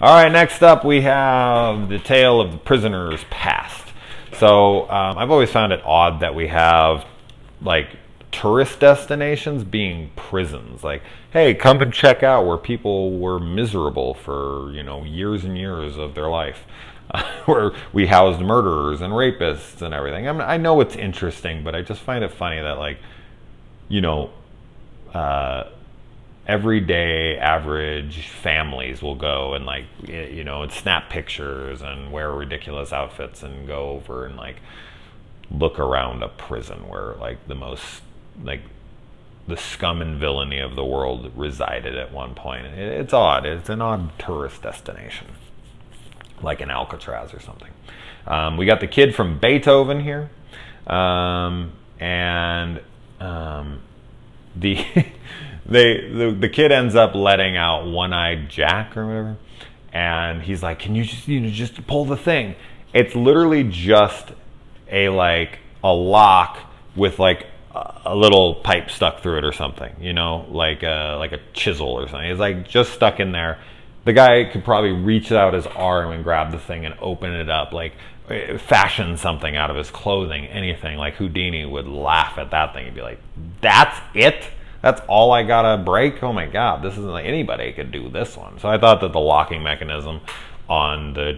All right, next up we have the tale of the prisoner's past. So I've always found it odd that we have like tourist destinations being prisons. Like, hey, come and check out where people were miserable for, you know, years and years of their life. Where we housed murderers and rapists and everything. I mean, I know it's interesting, but I just find it funny that, like, you know, everyday average families will go and, like, you know, and snap pictures and wear ridiculous outfits and go over and, like, look around a prison where, like, the most, like, the scum and villainy of the world resided at one point. It's odd. It's an odd tourist destination, like in Alcatraz or something. We got the kid from Beethoven here, and the the kid ends up letting out One-Eyed Jack or whatever, and he's like, "Can you just just pull the thing?" It's literally just a lock with like a little pipe stuck through it or something, you know, like a chisel or something. It's like just stuck in there. The guy could probably reach out his arm and grab the thing and open it up, like fashion something out of his clothing, anything. Like Houdini would laugh at that thing. He'd be like, "That's it? That's all I gotta break? Oh my God, this isn't like anybody could do this one." So I thought that the locking mechanism on the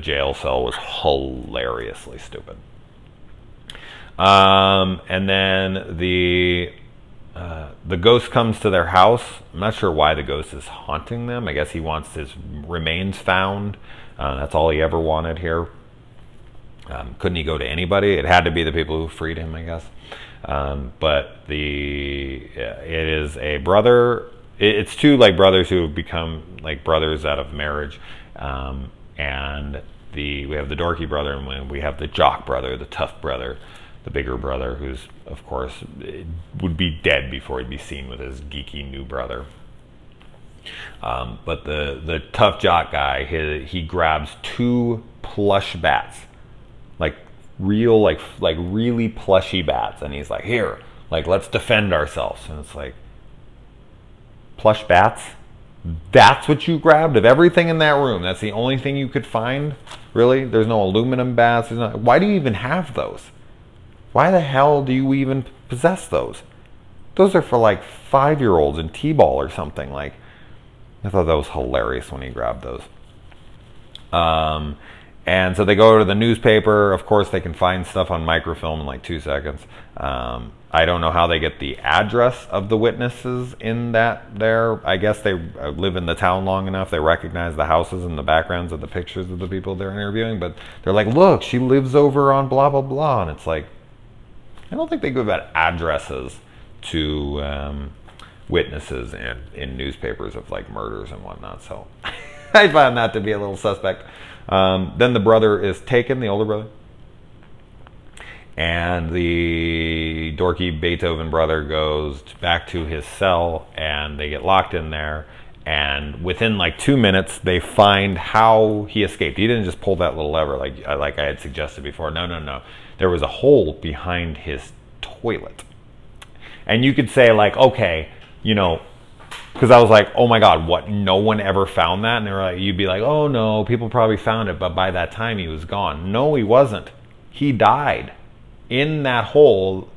jail cell was hilariously stupid. And then the ghost comes to their house. I'm not sure why the ghost is haunting them. I guess he wants his remains found. That's all he ever wanted here. Couldn't he go to anybody? It had to be the people who freed him, I guess. But it is a brother. It's two like brothers who have become like brothers out of marriage. And we have the dorky brother, and we have the jock brother, the tough brother, the bigger brother, who's, of course, would be dead before he'd be seen with his geeky new brother. But the tough jock guy, he grabs two plush bats, like real, like really plushy bats, and he's like, "Here, like, let's defend ourselves." And it's like, plush bats? That's what you grabbed of everything in that room? That's the only thing you could find? Really? There's no aluminum bats? Why do you even have those? Why the hell do you even possess those? Those are for like 5-year-olds in T-ball or something. Like, I thought that was hilarious when he grabbed those. And so they go to the newspaper. Of course, they can find stuff on microfilm in like 2 seconds. I don't know how they get the address of the witnesses in that there. I guess they live in the town long enough. They recognize the houses and the backgrounds of the pictures of the people they're interviewing. But they're like, "Look, she lives over on blah, blah, blah." And it's like, I don't think they give out addresses to witnesses in newspapers of like murders and whatnot. So I found that to be a little suspect. Then the brother is taken, the older brother. And the dorky Beethoven brother goes back to his cell, and they get locked in there. And within like 2 minutes, they find how he escaped. He didn't just pull that little lever like I had suggested before. No. There was a hole behind his toilet. And you could say like, okay, you know, because I was like, oh my God, what? No one ever found that? And they were like, you'd be like, oh no, people probably found it, but by that time he was gone. No, he wasn't. He died in that hole.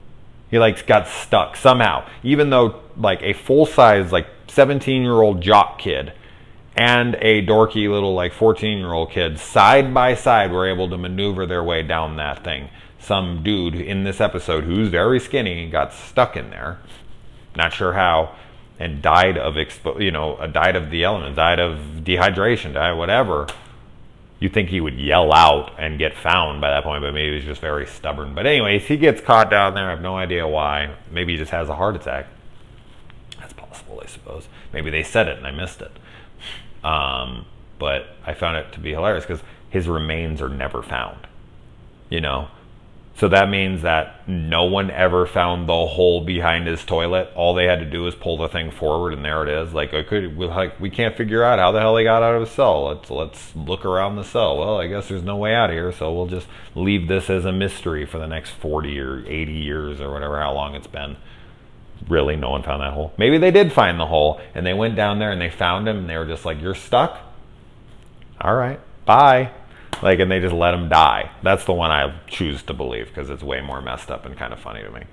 He like got stuck somehow, even though like a full-size like 17-year-old jock kid and a dorky little like 14-year-old kid side by side were able to maneuver their way down that thing. Some dude in this episode who's very skinny got stuck in there, not sure how, and died of died of the elements, died of dehydration, died whatever. You'd think he would yell out and get found by that point, but maybe he was just very stubborn. But anyways, he gets caught down there. I have no idea why. Maybe he just has a heart attack. That's possible, I suppose. Maybe they said it and I missed it. But I found it to be hilarious because his remains are never found, you know? So that means that no one ever found the hole behind his toilet. All they had to do was pull the thing forward, and there it is. Like, we can't figure out how the hell he got out of his cell. Let's look around the cell. Well, I guess there's no way out of here, so we'll just leave this as a mystery for the next 40 or 80 years or whatever, how long it's been. Really, no one found that hole. Maybe they did find the hole, and they went down there and they found him, and they were just like, "You're stuck? all right, bye. Like, and they just let him die. That's the one I choose to believe because it's way more messed up and kind of funny to me.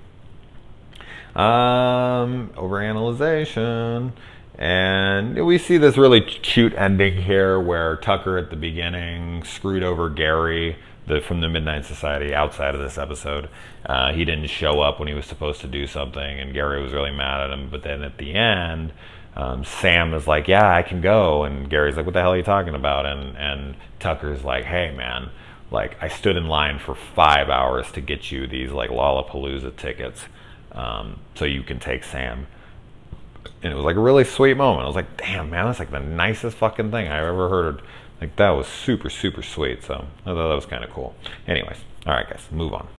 Overanalyzation. And we see this really cute ending here where Tucker at the beginning screwed over Gary from the Midnight Society outside of this episode. He didn't show up when he was supposed to do something, and Gary was really mad at him. But then at the end, Sam is like, yeah, I can go. And Gary's like, what the hell are you talking about? And Tucker's like, hey, man, like, I stood in line for 5 hours to get you these, like, Lollapalooza tickets so you can take Sam. And it was like a really sweet moment. I was like, damn, man, that's like the nicest fucking thing I've ever heard. Like, that was super, super sweet. So I thought that was kind of cool. Anyways, all right, guys, move on.